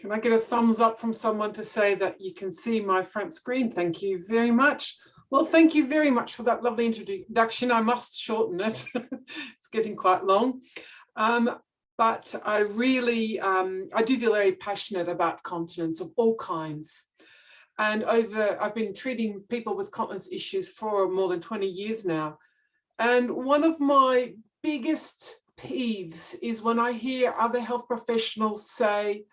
Can I get a thumbs up from someone to say that you can see my front screen? Thank you very much. Well, thank you very much for that lovely introduction. I must shorten it. It's getting quite long. But I really, I do feel very passionate about continence of all kinds. And I've been treating people with continence issues for more than 20 years now. And one of my biggest peeves is when I hear other health professionals say,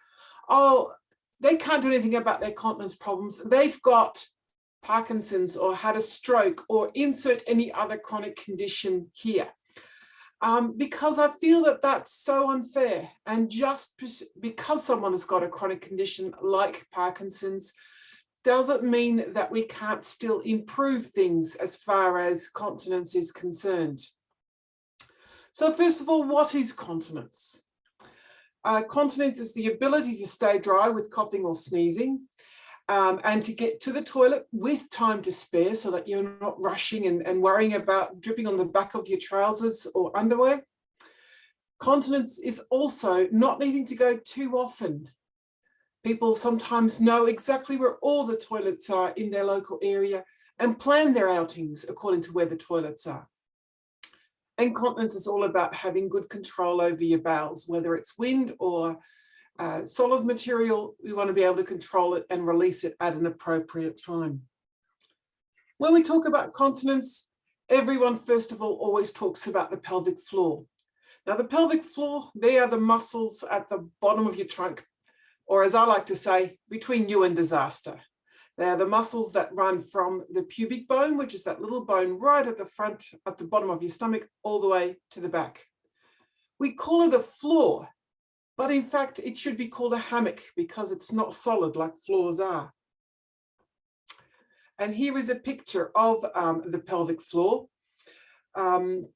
oh, they can't do anything about their continence problems. They've got Parkinson's or had a stroke or insert any other chronic condition here. Because I feel that that's so unfair. And just because someone has got a chronic condition like Parkinson's doesn't mean that we can't still improve things as far as continence is concerned. So first of all, what is continence? Continence is the ability to stay dry with coughing or sneezing, and to get to the toilet with time to spare so that you're not rushing and worrying about dripping on the back of your trousers or underwear. Continence is also not needing to go too often. People sometimes know exactly where all the toilets are in their local area and plan their outings according to where the toilets are. And continence is all about having good control over your bowels, whether it's wind or solid material. We want to be able to control it and release it at an appropriate time. When we talk about continence, everyone first of all always talks about the pelvic floor. Now the pelvic floor, they are the muscles at the bottom of your trunk, or as I like to say, between you and disaster. They are the muscles that run from the pubic bone, which is that little bone right at the front, at the bottom of your stomach, all the way to the back. We call it a floor, but in fact, it should be called a hammock because it's not solid like floors are. And here is a picture of the pelvic floor. You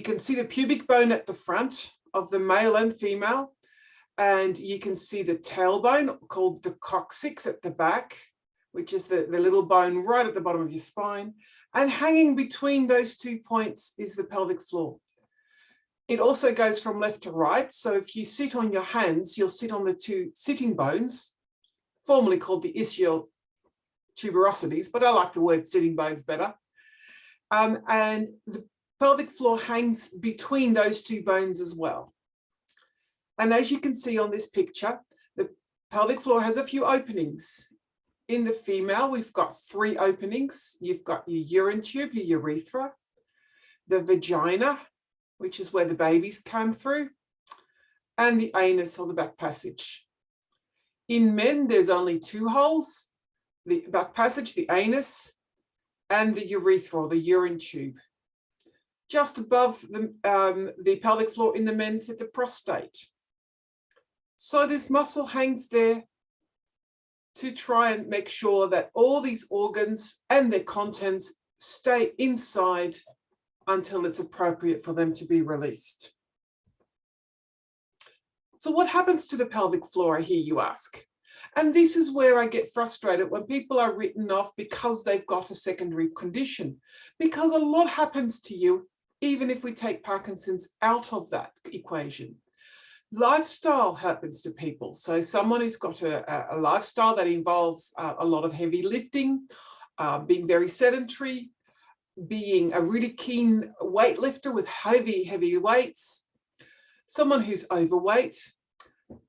can see the pubic bone at the front of the male and female. And you can see the tailbone called the coccyx at the back, which is the little bone right at the bottom of your spine. And hanging between those 2 points is the pelvic floor. It also goes from left to right. So if you sit on your hands, you'll sit on the 2 sitting bones, formerly called the ischial tuberosities, but I like the word sitting bones better. And the pelvic floor hangs between those 2 bones as well. And as you can see on this picture, the pelvic floor has a few openings. In the female, we've got 3 openings. You've got your urine tube, your urethra, the vagina, which is where the babies come through, and the anus or the back passage. In men, there's only 2 holes, the back passage, the anus, and the urethra or the urine tube. Just above the pelvic floor in the men sit the prostate. So this muscle hangs there to try and make sure that all these organs and their contents stay inside until it's appropriate for them to be released. So what happens to the pelvic floor, I hear you ask? And this is where I get frustrated when people are written off because they've got a secondary condition, because a lot happens to you, even if we take Parkinson's out of that equation. Lifestyle happens to people. So someone who's got a lifestyle that involves a lot of heavy lifting, being very sedentary, being a really keen weightlifter with heavy weights, someone who's overweight,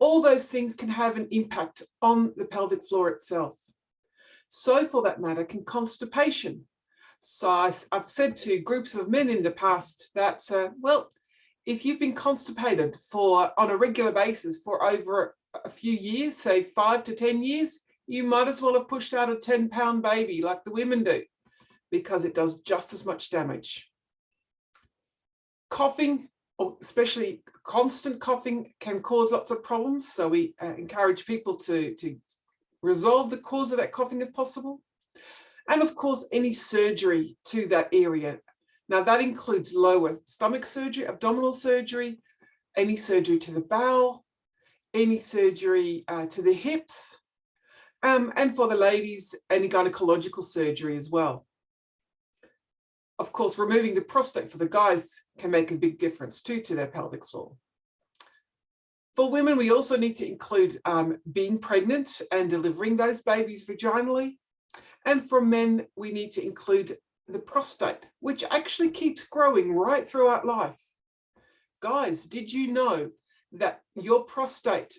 all those things can have an impact on the pelvic floor itself. So for that matter, can constipation. So I've said to groups of men in the past that, well, if you've been constipated on a regular basis for over a few years, say 5 to 10 years, you might as well have pushed out a 10-pound baby like the women do, because it does just as much damage. Coughing, or especially constant coughing, can cause lots of problems. So we encourage people to resolve the cause of that coughing if possible. And of course, any surgery to that area. Now that includes lower stomach surgery, abdominal surgery, any surgery to the bowel, any surgery to the hips, and for the ladies, any gynecological surgery as well. Of course, removing the prostate for the guys can make a big difference too to their pelvic floor. For women, we also need to include being pregnant and delivering those babies vaginally. And for men, we need to include the prostate, which actually keeps growing right throughout life. Guys, did you know that your prostate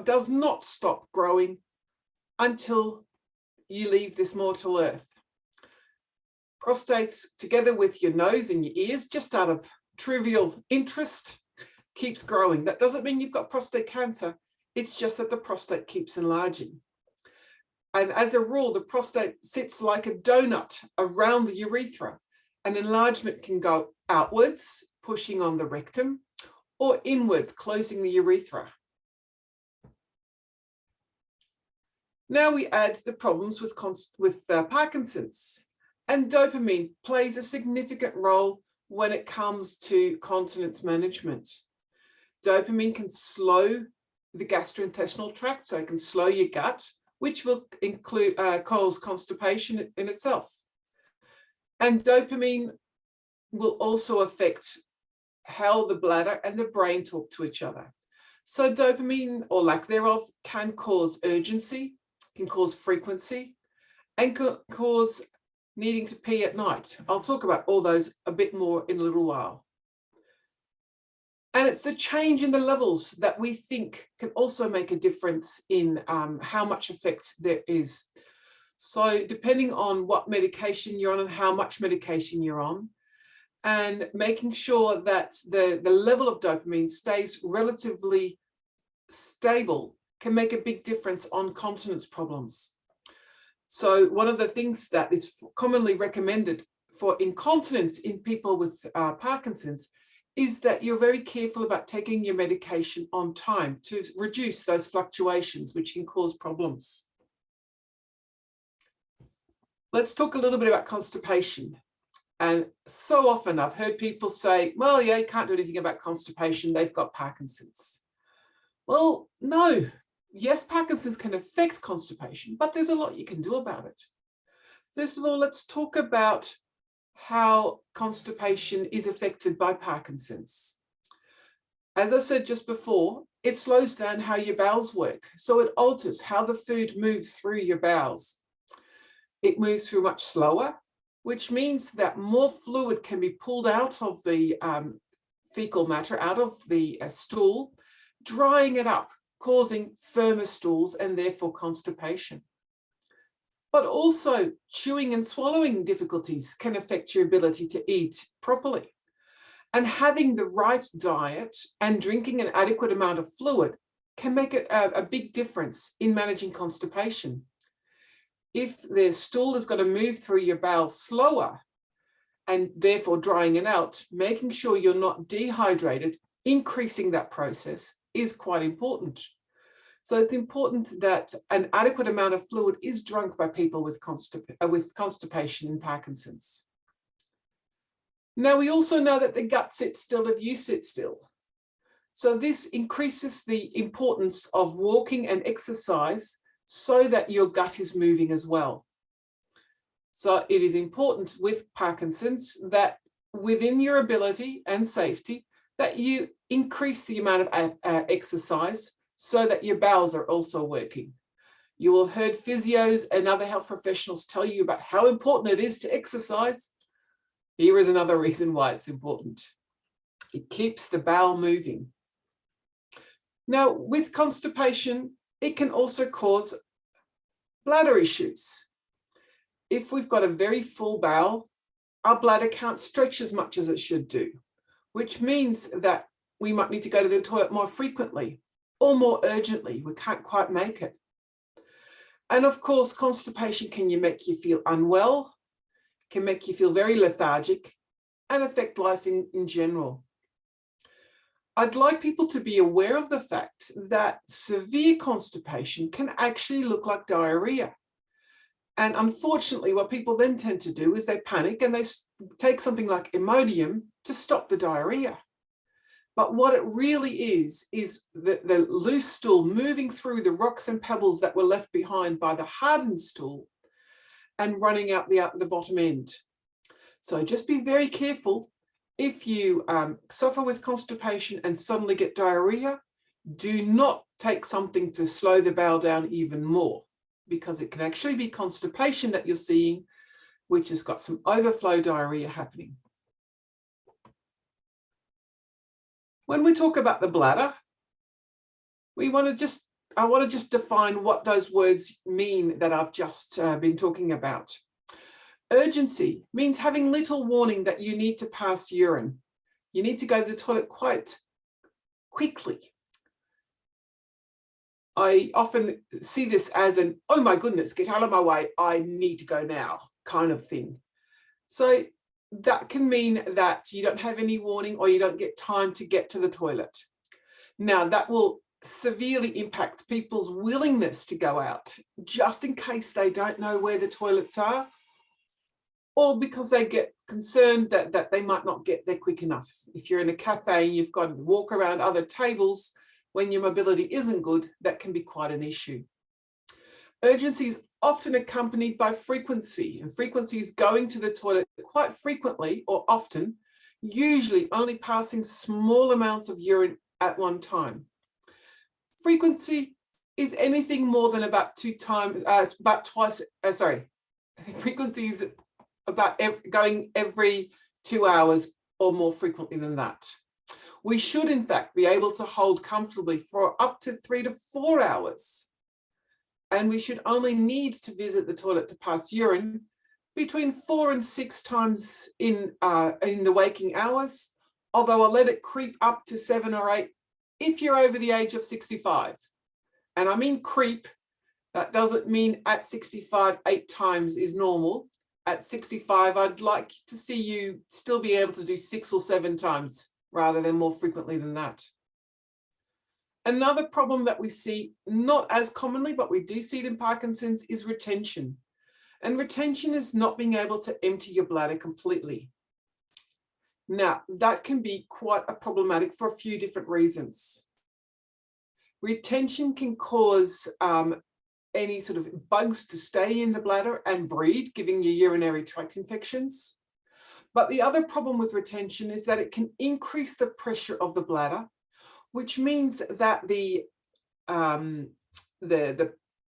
does not stop growing until you leave this mortal earth? Prostates, together with your nose and your ears, just out of trivial interest, keeps growing. That doesn't mean you've got prostate cancer. It's just that the prostate keeps enlarging. And as a rule, the prostate sits like a donut around the urethra. An enlargement can go outwards, pushing on the rectum, or inwards, closing the urethra. Now we add the problems with Parkinson's. And dopamine plays a significant role when it comes to continence management. Dopamine can slow the gastrointestinal tract, so it can slow your gut, which will cause constipation in itself. And dopamine will also affect how the bladder and the brain talk to each other. So dopamine, or lack thereof, can cause urgency, can cause frequency, and can cause needing to pee at night. I'll talk about all those a bit more in a little while. And it's the change in the levels that we think can also make a difference in how much effect there is. So depending on what medication you're on and how much medication you're on, and making sure that the level of dopamine stays relatively stable can make a big difference on continence problems. So one of the things that is commonly recommended for incontinence in people with Parkinson's is that you're very careful about taking your medication on time to reduce those fluctuations, which can cause problems. Let's talk a little bit about constipation. And so often I've heard people say, well, yeah, you can't do anything about constipation, they've got Parkinson's. Well, no. Yes, Parkinson's can affect constipation, but there's a lot you can do about it. First of all, let's talk about how constipation is affected by Parkinson's. As I said just before, it slows down how your bowels work. So it alters how the food moves through your bowels. It moves through much slower, which means that more fluid can be pulled out of the fecal matter, out of the stool, drying it up, causing firmer stools and therefore constipation. But also chewing and swallowing difficulties can affect your ability to eat properly. And having the right diet and drinking an adequate amount of fluid can make a big difference in managing constipation. If the stool is going to move through your bowel slower and therefore drying it out, making sure you're not dehydrated, increasing that process is quite important. So it's important that an adequate amount of fluid is drunk by people with constipation and Parkinson's. Now, we also know that the gut sits still if you sit still. So this increases the importance of walking and exercise so that your gut is moving as well. So it is important with Parkinson's that within your ability and safety, that you increase the amount of exercise so that your bowels are also working. You will have heard physios and other health professionals tell you about how important it is to exercise. Here is another reason why it's important. It keeps the bowel moving. Now, with constipation, it can also cause bladder issues. If we've got a very full bowel, our bladder can't stretch as much as it should do, which means that we might need to go to the toilet more frequently or more urgently. We can't quite make it. And of course, constipation can make you feel unwell, can make you feel very lethargic, and affect life in general. I'd like people to be aware of the fact that severe constipation can actually look like diarrhea. And unfortunately, what people then tend to do is they panic and they take something like Imodium to stop the diarrhea. But what it really is the loose stool moving through the rocks and pebbles that were left behind by the hardened stool and running out the bottom end. So just be very careful. If you suffer with constipation and suddenly get diarrhea, Do not take something to slow the bowel down even more, because it can actually be constipation that you're seeing, which has got some overflow diarrhea happening. When we talk about the bladder, I want to just define what those words mean that I've just been talking about. Urgency means having little warning that you need to pass urine. You need to go to the toilet quite quickly. I often see this as an, oh my goodness, get out of my way, I need to go now kind of thing. So that can mean that you don't have any warning or you don't get time to get to the toilet. Now that will severely impact people's willingness to go out, just in case they don't know where the toilets are, or because they get concerned that they might not get there quick enough. If you're in a cafe and you've got to walk around other tables when your mobility isn't good, that can be quite an issue. Urgency is often accompanied by frequency, and frequency is going to the toilet quite frequently or often, usually only passing small amounts of urine at one time. Frequency is anything more than about frequency is about going every 2 hours or more frequently than that. We should, in fact, be able to hold comfortably for up to 3 to 4 hours. And we should only need to visit the toilet to pass urine between 4 and 6 times in the waking hours, although I'll let it creep up to 7 or 8 if you're over the age of 65. And I mean creep, that doesn't mean at 65, 8 times is normal. At 65, I'd like to see you still be able to do 6 or 7 times rather than more frequently than that. Another problem that we see, not as commonly, but we do see it in Parkinson's, is retention. And retention is not being able to empty your bladder completely. Now, that can be quite problematic for a few different reasons. Retention can cause any sort of bugs to stay in the bladder and breed, giving you urinary tract infections. But the other problem with retention is that it can increase the pressure of the bladder, which means that the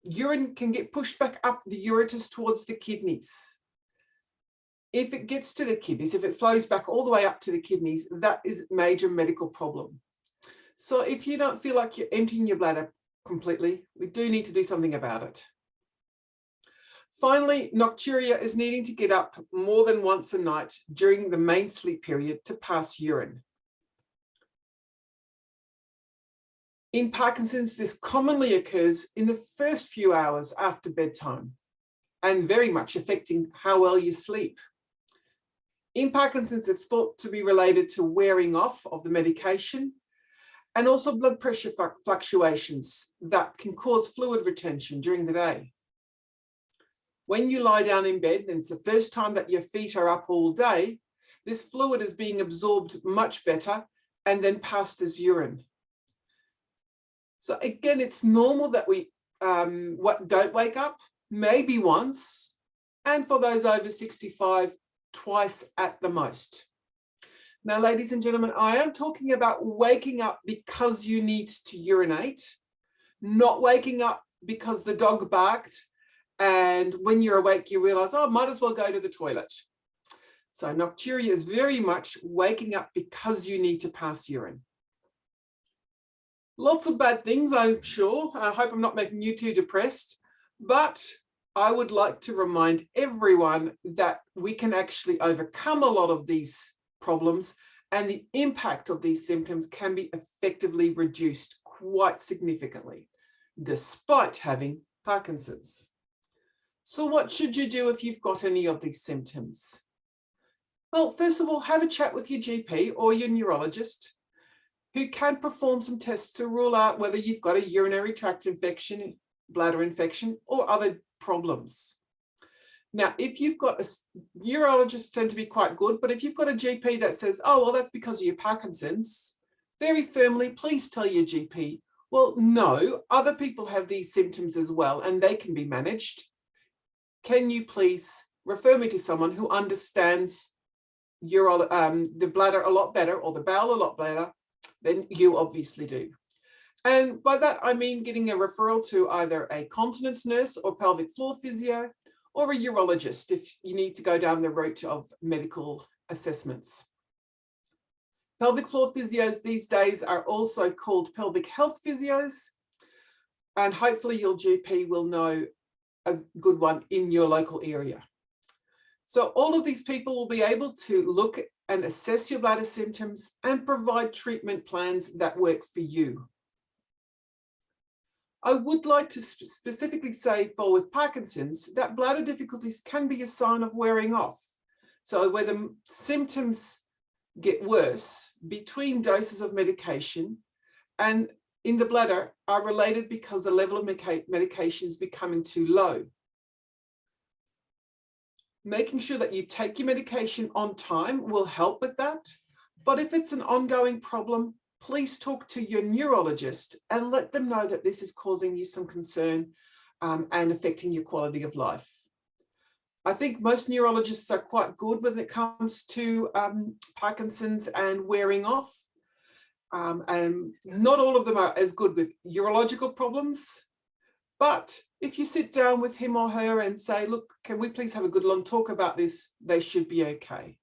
urine can get pushed back up the ureters towards the kidneys. If it gets to the kidneys, if it flows back all the way up to the kidneys, that is a major medical problem. So if you don't feel like you're emptying your bladder completely, we do need to do something about it. Finally, nocturia is needing to get up more than once a night during the main sleep period to pass urine. In Parkinson's, this commonly occurs in the first few hours after bedtime and very much affecting how well you sleep. In Parkinson's, it's thought to be related to wearing off of the medication and also blood pressure fluctuations that can cause fluid retention during the day. When you lie down in bed, and it's the first time that your feet are up all day, this fluid is being absorbed much better and then passed as urine. So again, it's normal that we don't wake up, maybe once, and for those over 65, twice at the most. Now, ladies and gentlemen, I am talking about waking up because you need to urinate, not waking up because the dog barked and when you're awake you realize, oh, I might as well go to the toilet. So nocturia is very much waking up because you need to pass urine. Lots of bad things, I'm sure. I hope I'm not making you too depressed, but I would like to remind everyone that we can actually overcome a lot of these problems, and the impact of these symptoms can be effectively reduced quite significantly, despite having Parkinson's. So what should you do if you've got any of these symptoms? Well, first of all, have a chat with your GP or your neurologist, who can perform some tests to rule out whether you've got a urinary tract infection, bladder infection, or other problems. Now, if you've got neurologists tend to be quite good, but if you've got a GP that says, oh, well, that's because of your Parkinson's, very firmly, please tell your GP, well, no, other people have these symptoms as well, and they can be managed. Can you please refer me to someone who understands the bladder a lot better, or the bowel a lot better than you obviously do? And by that, I mean getting a referral to either a continence nurse or pelvic floor physio, or a urologist if you need to go down the route of medical assessments. Pelvic floor physios these days are also called pelvic health physios, and hopefully your GP will know a good one in your local area. So all of these people will be able to look and assess your bladder symptoms and provide treatment plans that work for you. I would like to specifically say for with Parkinson's that bladder difficulties can be a sign of wearing off. So where the symptoms get worse between doses of medication and in the bladder are related because the level of medication is becoming too low. Making sure that you take your medication on time will help with that. But if it's an ongoing problem, please talk to your neurologist and let them know that this is causing you some concern and affecting your quality of life. I think most neurologists are quite good when it comes to Parkinson's and wearing off. And not all of them are as good with urological problems. But if you sit down with him or her and say, look, can we please have a good long talk about this? They should be okay.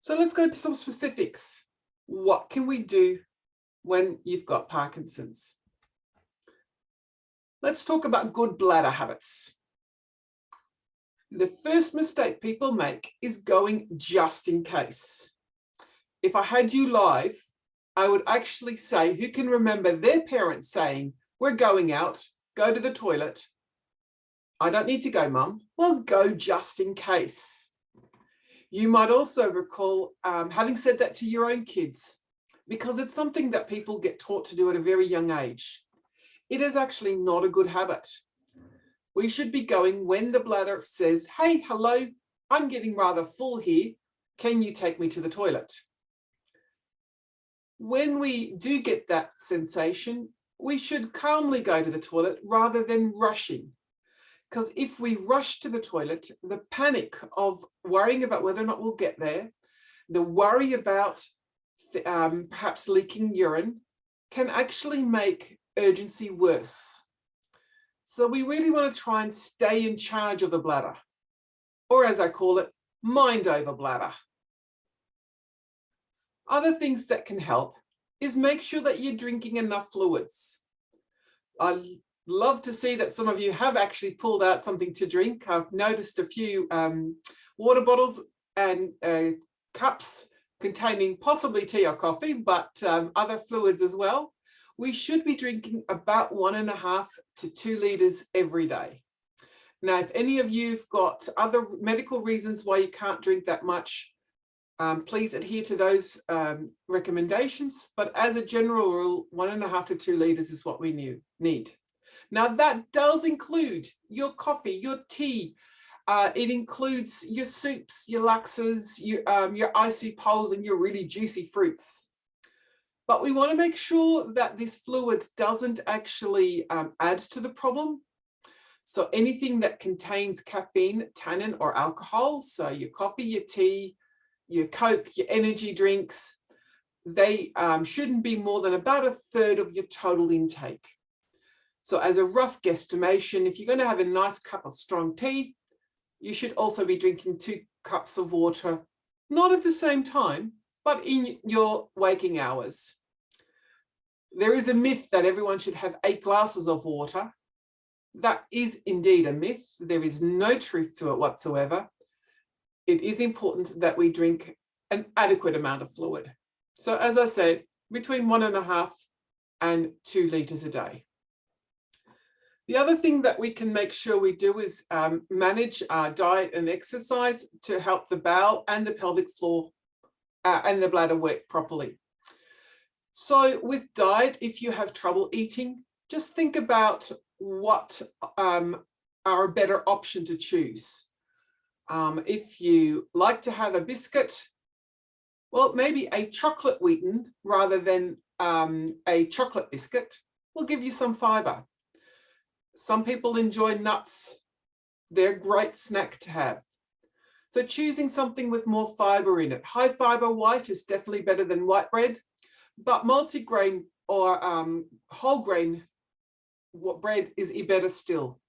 So let's go to some specifics. What can we do when you've got Parkinson's? Let's talk about good bladder habits. The first mistake people make is going just in case. If I had you live, I would actually say, who can remember their parents saying, we're going out, go to the toilet. I don't need to go, Mum. Well, go just in case. You might also recall having said that to your own kids, because it's something that people get taught to do at a very young age. It is actually not a good habit. We should be going when the bladder says, hey, hello, I'm getting rather full here. Can you take me to the toilet? When we do get that sensation, we should calmly go to the toilet rather than rushing. Because if we rush to the toilet, the panic of worrying about whether or not we'll get there, the worry about perhaps leaking urine can actually make urgency worse. So we really want to try and stay in charge of the bladder, or as I call it, mind over bladder. Other things that can help is make sure that you're drinking enough fluids. I love to see that some of you have actually pulled out something to drink. I've noticed a few water bottles and cups containing possibly tea or coffee, but other fluids as well. We should be drinking about 1.5 to 2 litres every day. Now, if any of you've got other medical reasons why you can't drink that much, please adhere to those recommendations. But as a general rule, 1.5 to 2 litres is what we need. Now, that does include your coffee, your tea. It includes your soups, your laxes, your icy poles, and your really juicy fruits. But we want to make sure that this fluid doesn't actually add to the problem. So anything that contains caffeine, tannin, or alcohol, so your coffee, your tea, your Coke, your energy drinks, they shouldn't be more than about 1/3 of your total intake. So as a rough guesstimation, if you're going to have a nice cup of strong tea, you should also be drinking 2 cups of water, not at the same time, but in your waking hours. There is a myth that everyone should have 8 glasses of water. That is indeed a myth. There is no truth to it whatsoever. It is important that we drink an adequate amount of fluid. So as I said, between 1.5 and 2 litres a day. The other thing that we can make sure we do is manage our diet and exercise to help the bowel and the pelvic floor and the bladder work properly. So with diet, if you have trouble eating, just think about what are a better option to choose. If you like to have a biscuit, well, maybe a chocolate wheaten rather than a chocolate biscuit will give you some fiber. Some people enjoy nuts. They're a great snack to have. So choosing something with more fiber in it. High fiber white is definitely better than white bread, but multigrain or whole grain bread is better still.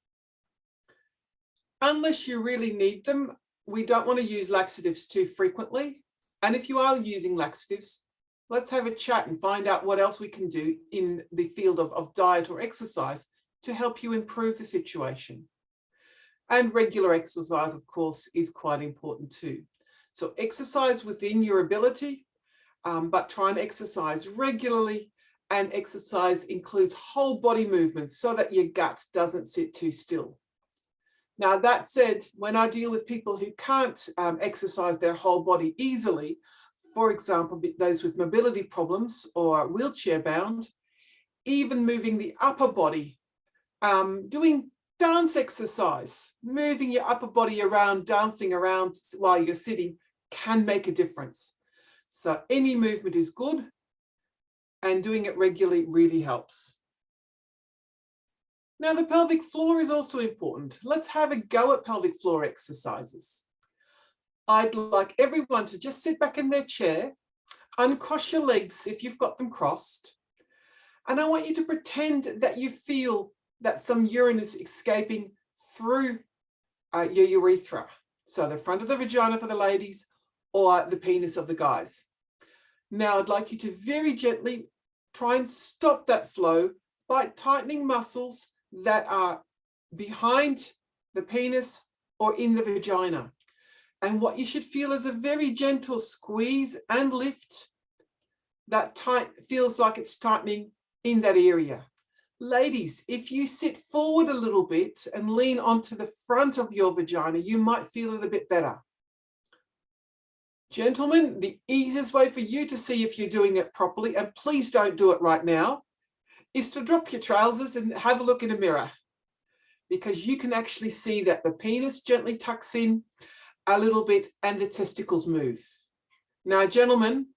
Unless you really need them, we don't want to use laxatives too frequently. And if you are using laxatives, let's have a chat and find out what else we can do in the field of diet or exercise to help you improve the situation. And regular exercise, of course, is quite important too. So exercise within your ability, but try and exercise regularly, and exercise includes whole body movements so that your gut doesn't sit too still. Now, that said, when I deal with people who can't exercise their whole body easily, for example, those with mobility problems or wheelchair bound, even moving the upper body, doing dance exercise, moving your upper body around, dancing around while you're sitting can make a difference. So any movement is good, and doing it regularly really helps. Now, the pelvic floor is also important. Let's have a go at pelvic floor exercises. I'd like everyone to just sit back in their chair, uncross your legs if you've got them crossed, and I want you to pretend that you feel that some urine is escaping through your urethra. So the front of the vagina for the ladies or the penis of the guys. Now, I'd like you to very gently try and stop that flow by tightening muscles that are behind the penis or in the vagina. And what you should feel is a very gentle squeeze and lift that feels like it's tightening in that area. Ladies, if you sit forward a little bit and lean onto the front of your vagina, you might feel it a bit better. Gentlemen, the easiest way for you to see if you're doing it properly, and please don't do it right now, is to drop your trousers and have a look in a mirror, because you can actually see that the penis gently tucks in a little bit and the testicles move. Now, gentlemen,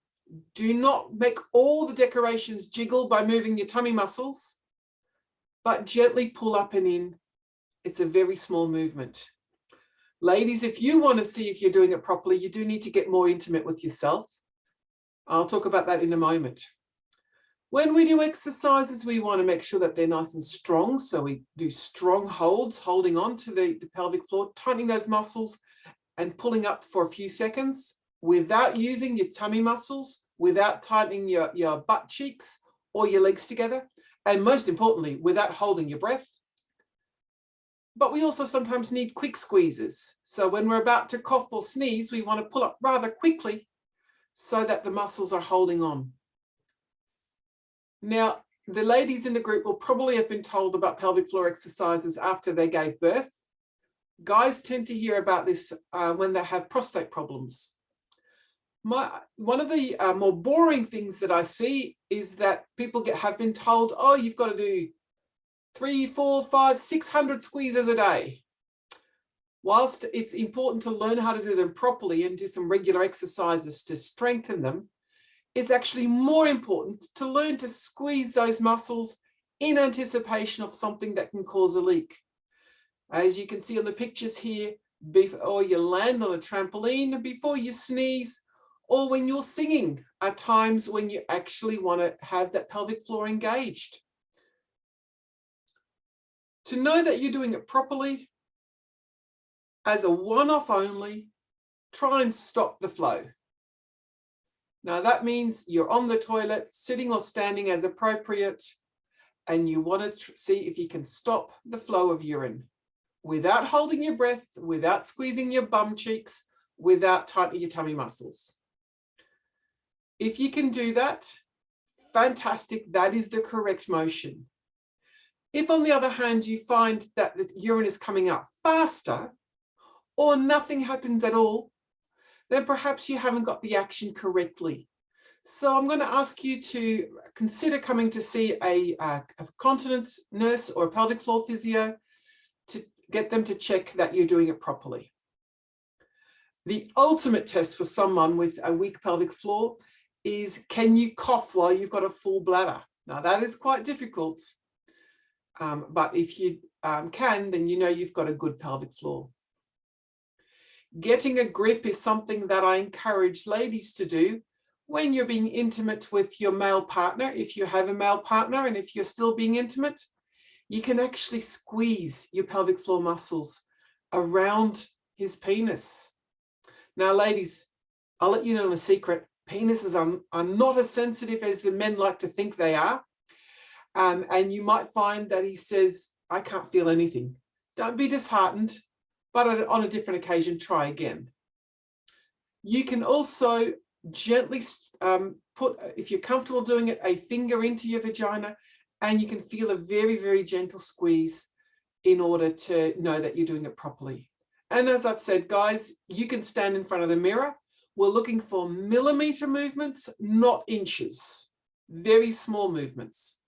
do not make all the decorations jiggle by moving your tummy muscles, but gently pull up and in. It's a very small movement. Ladies, if you want to see if you're doing it properly, you do need to get more intimate with yourself. I'll talk about that in a moment. When we do exercises, we want to make sure that they're nice and strong. So we do strong holds, holding on to the pelvic floor, tightening those muscles and pulling up for a few seconds without using your tummy muscles, without tightening your butt cheeks or your legs together, and most importantly, without holding your breath. But we also sometimes need quick squeezes. So when we're about to cough or sneeze, we want to pull up rather quickly so that the muscles are holding on. Now, the ladies in the group will probably have been told about pelvic floor exercises after they gave birth. Guys tend to hear about this when they have prostate problems. One of the more boring things that I see is that people have been told, oh, you've got to do 3, 4, 5, 600 squeezes a day. Whilst it's important to learn how to do them properly and do some regular exercises to strengthen them, it's actually more important to learn to squeeze those muscles in anticipation of something that can cause a leak. As you can see on the pictures here, before you land on a trampoline, before you sneeze, or when you're singing, are times when you actually want to have that pelvic floor engaged. To know that you're doing it properly, as a one-off only, try and stop the flow. Now that means you're on the toilet, sitting or standing as appropriate, and you want to see if you can stop the flow of urine without holding your breath, without squeezing your bum cheeks, without tightening your tummy muscles. If you can do that, fantastic, that is the correct motion. If, on the other hand, you find that the urine is coming out faster or nothing happens at all, then perhaps you haven't got the action correctly. So I'm going to ask you to consider coming to see a continence nurse or a pelvic floor physio to get them to check that you're doing it properly. The ultimate test for someone with a weak pelvic floor is, can you cough while you've got a full bladder? Now that is quite difficult, but if you can, then you know you've got a good pelvic floor. Getting a grip is something that I encourage ladies to do when you're being intimate with your male partner, if you have a male partner and if you're still being intimate, you can actually squeeze your pelvic floor muscles around his penis. Now, ladies, I'll let you know a secret. Penises are not as sensitive as the men like to think they are. And you might find that he says, I can't feel anything. Don't be disheartened, but on a different occasion, try again. You can also gently put, if you're comfortable doing it, a finger into your vagina, and you can feel a very, very gentle squeeze in order to know that you're doing it properly. And as I've said, guys, you can stand in front of the mirror. We're looking for millimeter movements, not inches, very small movements.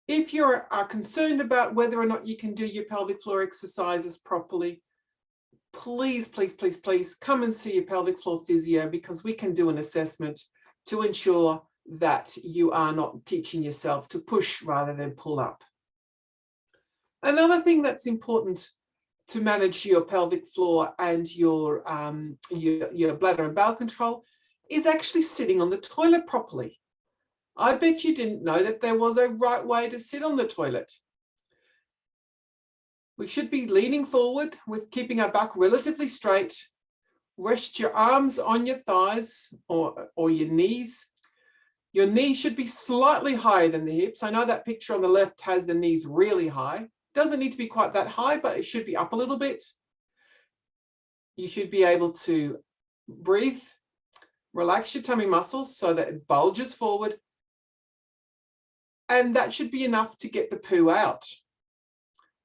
If you are concerned about whether or not you can do your pelvic floor exercises properly, please, please, please, please come and see your pelvic floor physio, because we can do an assessment to ensure that you are not teaching yourself to push rather than pull up. Another thing that's important to manage your pelvic floor and your bladder and bowel control is actually sitting on the toilet properly. I bet you didn't know that there was a right way to sit on the toilet. We should be leaning forward with keeping our back relatively straight. Rest your arms on your thighs or your knees. Your knees should be slightly higher than the hips. I know that picture on the left has the knees really high. Doesn't need to be quite that high, but it should be up a little bit. You should be able to breathe, relax your tummy muscles so that it bulges forward. And that should be enough to get the poo out.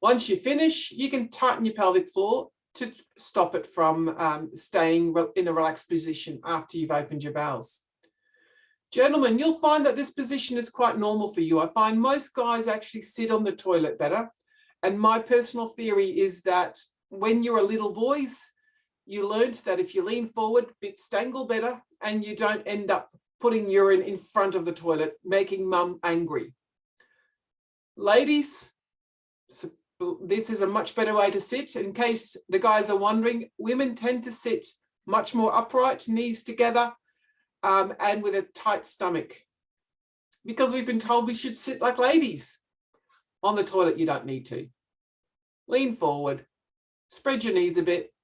Once you finish, you can tighten your pelvic floor to stop it from staying in a relaxed position after you've opened your bowels. Gentlemen, you'll find that this position is quite normal for you. I find most guys actually sit on the toilet better. And my personal theory is that when you're a little boys, you learned that if you lean forward, bits dangle better, and you don't end up putting urine in front of the toilet, making mum angry. Ladies, this is a much better way to sit. In case the guys are wondering, women tend to sit much more upright, knees together, and with a tight stomach, because we've been told we should sit like ladies. On the toilet, you don't need to. Lean forward, spread your knees a bit,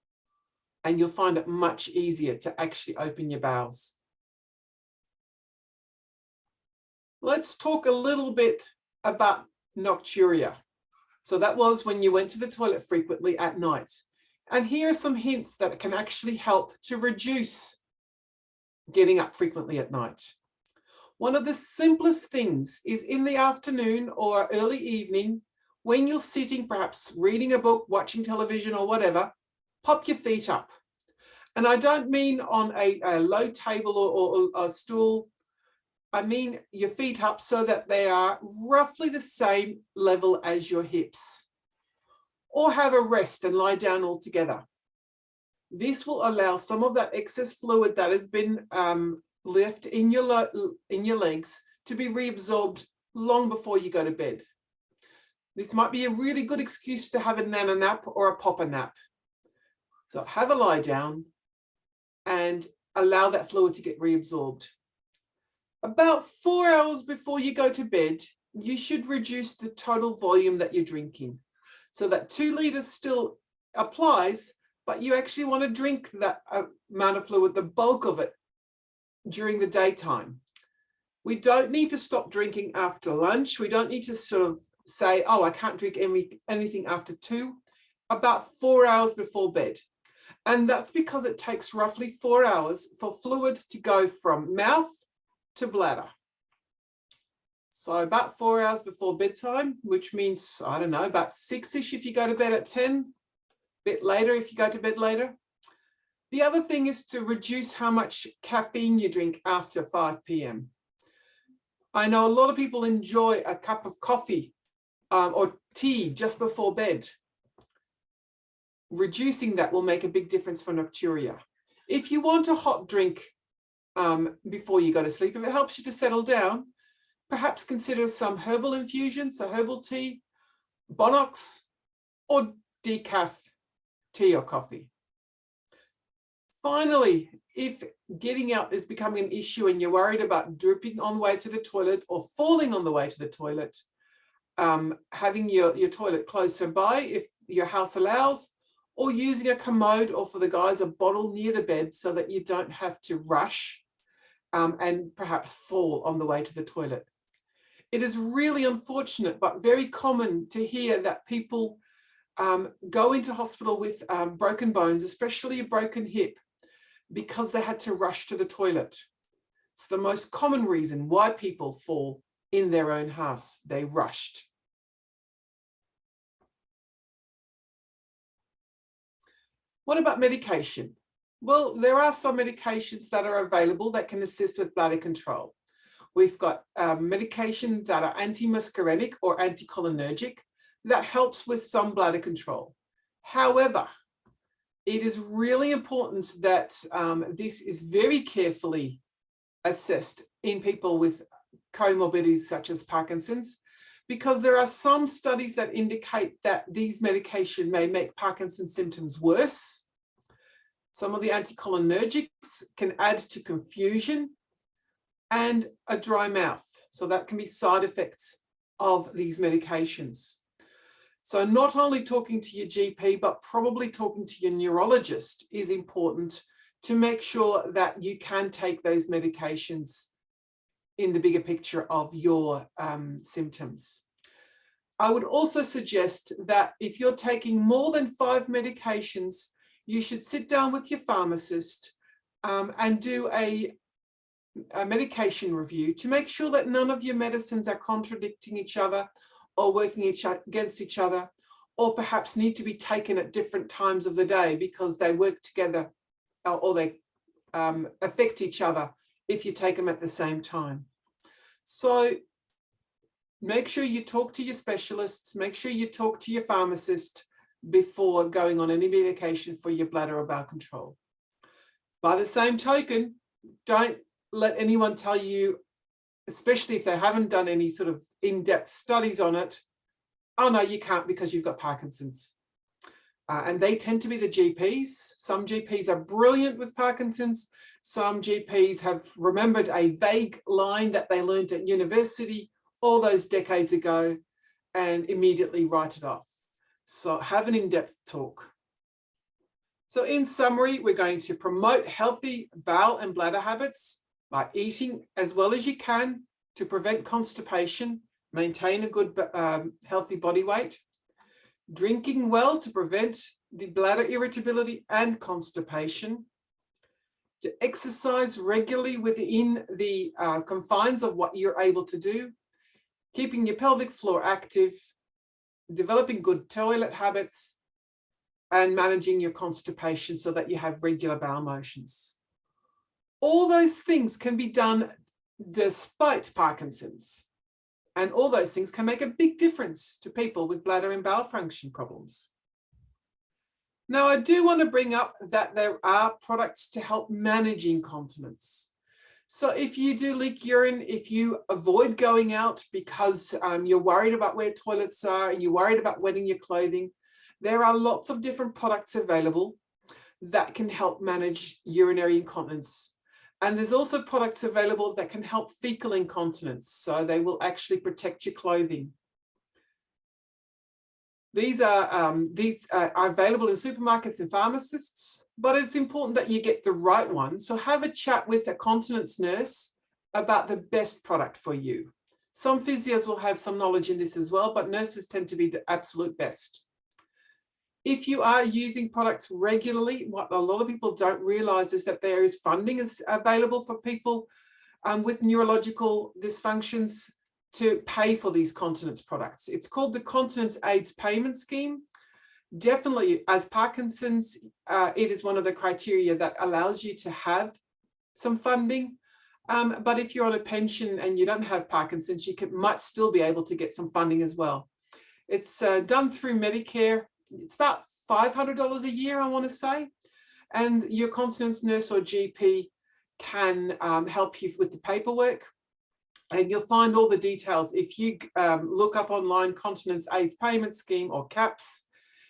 and you'll find it much easier to actually open your bowels. Let's talk a little bit about nocturia. So that was when you went to the toilet frequently at night. And here are some hints that can actually help to reduce getting up frequently at night. One of the simplest things is in the afternoon or early evening, when you're sitting, perhaps reading a book, watching television or whatever, pop your feet up. And I don't mean on a low table or a stool. I mean your feet up so that they are roughly the same level as your hips. Or have a rest and lie down all together. This will allow some of that excess fluid that has been left in your legs to be reabsorbed long before you go to bed. This might be a really good excuse to have a nana nap or a papa nap. So have a lie down and allow that fluid to get reabsorbed. About 4 hours before you go to bed, you should reduce the total volume that you're drinking, so that 2 liters still applies, but you actually want to drink that amount of fluid, the bulk of it, during the daytime. We don't need to stop drinking after lunch. We don't need to sort of say, oh, I can't drink anything after 2, about 4 hours before bed. And that's because it takes roughly 4 hours for fluids to go from mouth to bladder. So about 4 hours before bedtime, which means, I don't know, about 6-ish if you go to bed at 10, a bit later if you go to bed later. The other thing is to reduce how much caffeine you drink after 5 p.m. I know a lot of people enjoy a cup of coffee or tea just before bed. Reducing that will make a big difference for nocturia. If you want a hot drink before you go to sleep, if it helps you to settle down, perhaps consider some herbal infusion, so herbal tea, Bonox, or decaf tea or coffee. Finally, if getting out is becoming an issue and you're worried about drooping on the way to the toilet or falling on the way to the toilet, having your toilet closer by if your house allows, or using a commode, or for the guys, a bottle near the bed so that you don't have to rush and perhaps fall on the way to the toilet. It is really unfortunate, but very common to hear that people go into hospital with broken bones, especially a broken hip, because they had to rush to the toilet. It's the most common reason why people fall in their own house. They rushed. What about medication? Well, there are some medications that are available that can assist with bladder control. We've got medication that are antimuscarinic or anticholinergic that helps with some bladder control. However, it is really important that this is very carefully assessed in people with comorbidities such as Parkinson's, because there are some studies that indicate that these medications may make Parkinson's symptoms worse. Some of the anticholinergics can add to confusion and a dry mouth. So that can be side effects of these medications. So not only talking to your GP, but probably talking to your neurologist is important to make sure that you can take those medications in the bigger picture of your symptoms. I would also suggest that if you're taking more than 5 medications, you should sit down with your pharmacist and do a medication review to make sure that none of your medicines are contradicting each other or working against each other, or perhaps need to be taken at different times of the day because they work together or they affect each other if you take them at the same time. So make sure you talk to your specialists, make sure you talk to your pharmacist before going on any medication for your bladder or bowel control. By the same token, don't let anyone tell you, especially if they haven't done any sort of in-depth studies on it, oh no, you can't because you've got Parkinson's. And they tend to be the GPs. Some GPs are brilliant with Parkinson's. Some GPs have remembered a vague line that they learned at university all those decades ago and immediately write it off. So have an in-depth talk. So in summary, we're going to promote healthy bowel and bladder habits by eating as well as you can to prevent constipation, maintain a good healthy body weight, drinking well to prevent the bladder irritability and constipation, to exercise regularly within the confines of what you're able to do, keeping your pelvic floor active, developing good toilet habits, and managing your constipation so that you have regular bowel motions. All those things can be done despite Parkinson's, and all those things can make a big difference to people with bladder and bowel function problems. Now, I do want to bring up that there are products to help manage incontinence. So if you do leak urine, if you avoid going out because you're worried about where toilets are and you're worried about wetting your clothing, there are lots of different products available that can help manage urinary incontinence. And there's also products available that can help fecal incontinence. So they will actually protect your clothing. These are available in supermarkets and pharmacists, but it's important that you get the right one. So have a chat with a continence nurse about the best product for you. Some physios will have some knowledge in this as well, but nurses tend to be the absolute best. If you are using products regularly, what a lot of people don't realize is that there is funding available for people with neurological dysfunctions to pay for these continence products. It's called the Continence AIDS Payment Scheme. Definitely, as Parkinson's, it is one of the criteria that allows you to have some funding. But if you're on a pension and you don't have Parkinson's, you might still be able to get some funding as well. It's done through Medicare. It's about $500 a year, I want to say. And your continence nurse or GP can help you with the paperwork. And you'll find all the details. If you look up online Continence AIDS Payment Scheme or CAPS,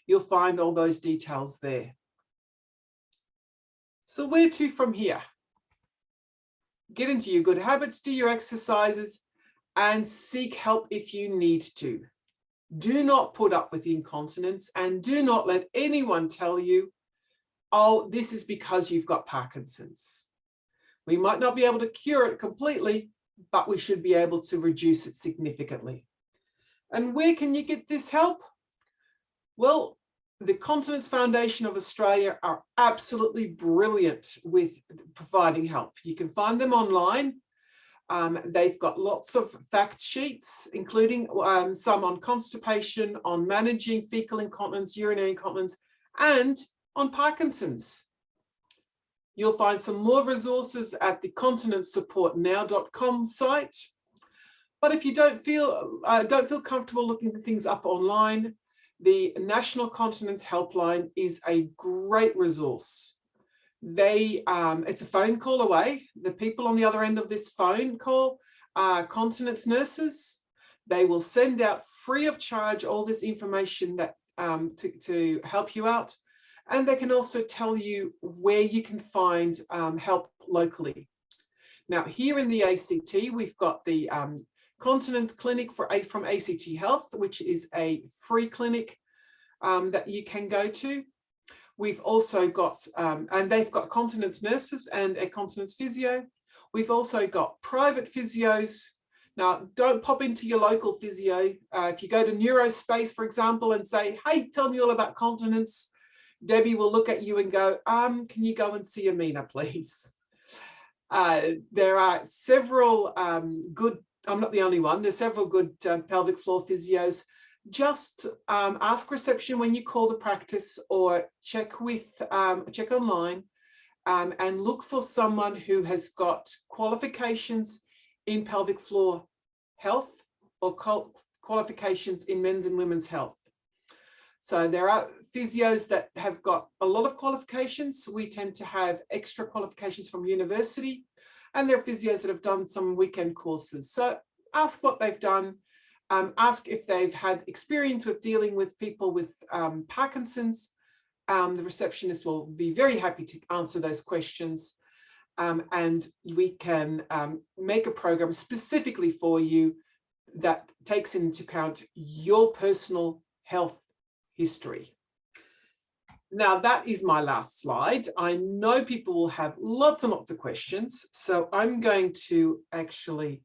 you'll find all those details there. So where to from here? Get into your good habits, do your exercises, and seek help if you need to. Do not put up with incontinence, and do not let anyone tell you, oh, this is because you've got Parkinson's. We might not be able to cure it completely, but we should be able to reduce it significantly. And where can you get this help? Well, the Continence Foundation of Australia are absolutely brilliant with providing help. You can find them online. They've got lots of fact sheets, including some on constipation, on managing fecal incontinence, urinary incontinence, and on Parkinson's. You'll find some more resources at the continencesupportnow.com site. But if you don't feel comfortable looking things up online, the National Continence Helpline is a great resource. It's a phone call away. The people on the other end of this phone call are continence nurses. They will send out free of charge all this information that to help you out. And they can also tell you where you can find help locally. Now, here in the ACT, we've got the Continence Clinic from ACT Health, which is a free clinic that you can go to. We've also got, and they've got continence nurses and a continence physio. We've also got private physios. Now, don't pop into your local physio. If you go to Neurospace, for example, and say, hey, tell me all about continence, Debbie will look at you and go, can you go and see Irmina, please? There are several good, I'm not the only one, there's several good pelvic floor physios. Just ask reception when you call the practice, or check online and look for someone who has got qualifications in pelvic floor health or qualifications in men's and women's health. So there are physios that have got a lot of qualifications. We tend to have extra qualifications from university, and there are physios that have done some weekend courses. So ask what they've done. Ask if they've had experience with dealing with people with Parkinson's. The receptionist will be very happy to answer those questions. And we can make a program specifically for you that takes into account your personal health history. Now, that is my last slide. I know people will have lots and lots of questions, so I'm going to actually